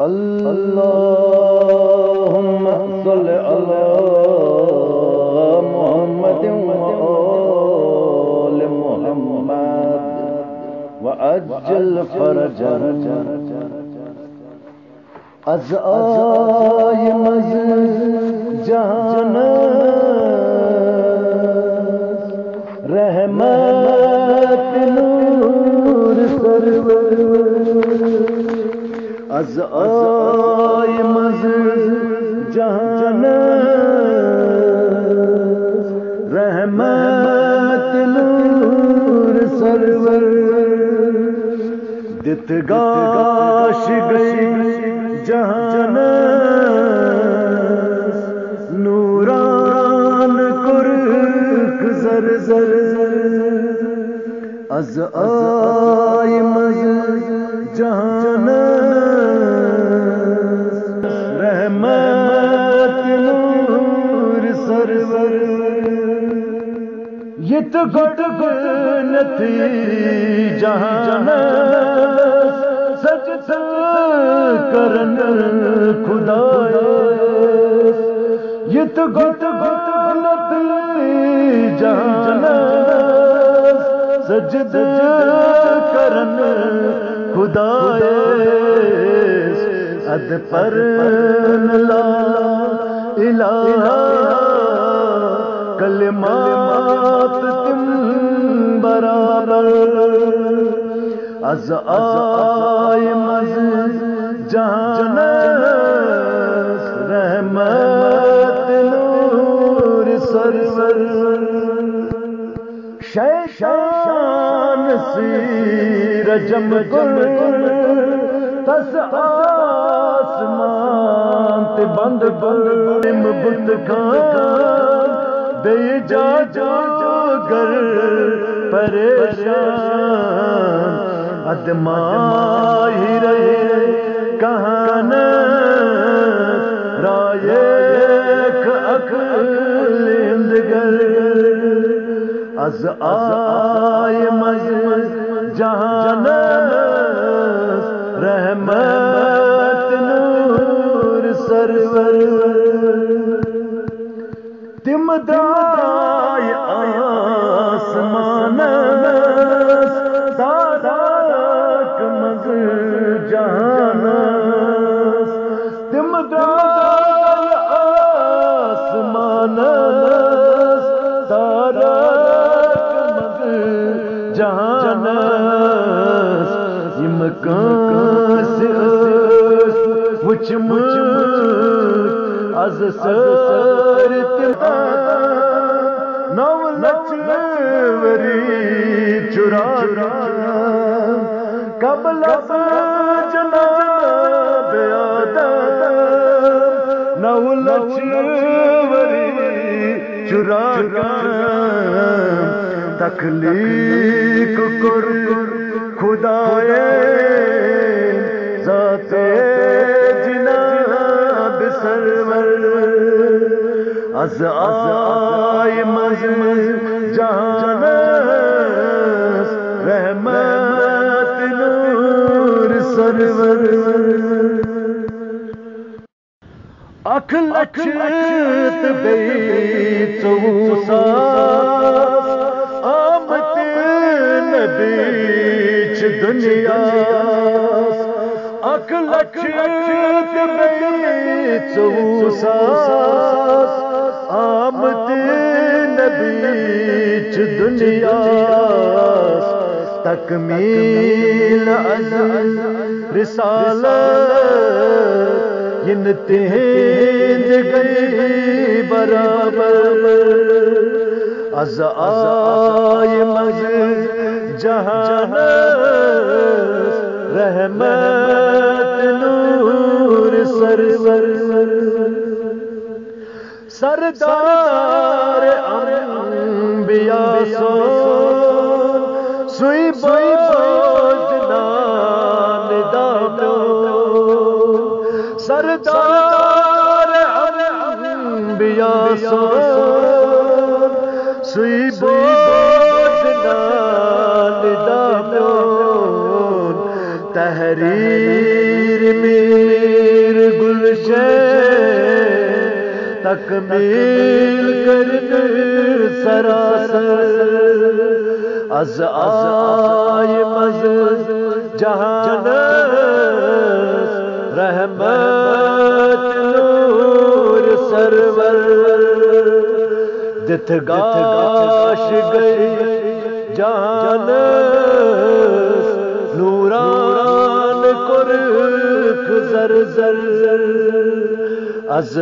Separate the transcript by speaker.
Speaker 1: اللهم صل على محمد وآل محمد وعجل فرجهم از آیم از جهان رحمت نور سرور از آیم از جهان رحمت نور سرور دتگاش گئی جهان نوران کرک زر زر از آیم از جهان رحمت نور سرور یہ تو گٹ گنتی جہان سجدہ کرن خدایا یہ تو گٹ گنتی جہان سجدہ کرن خدایا اد پر لا الہ کلمات تم برابر از آیم از جہان رحمت نور سرور شیطان سی رجم گر تس آسمان تے بند بلم بت کھان بے جا جا گر پریشان ادمائی رہے کہانا رائیک اکل اندگر از آیم از جہان رحمت نور سرور تم دائی آسمان تاراک مز جہان تم دائی آسمان تاراک مز جہان مکان سے وچ از سر نو لچوری چرا قبل جناب آدم نو لچوری چرا تخلیق کر خدائے ذات جناب سرور از آیم از جہان رحمت نور سرور اکھ لچت بیت وساس آمد نبیچ دنیا اکھ لچت بیت وساس آمد نبیچ دنیا تکمیل از رسالت انتہیند گئی برابر از آیم از جہان رحمت نور سرور سردار انبیاء سوئی بوجنان دامو سردار انبیاء سوئی بوجنان دامو تحریر میں تکمیل کرنے سراسر از آئی مز جہان رحمت نور سرور دتگاش گئی جہان نوران کرک زر زر از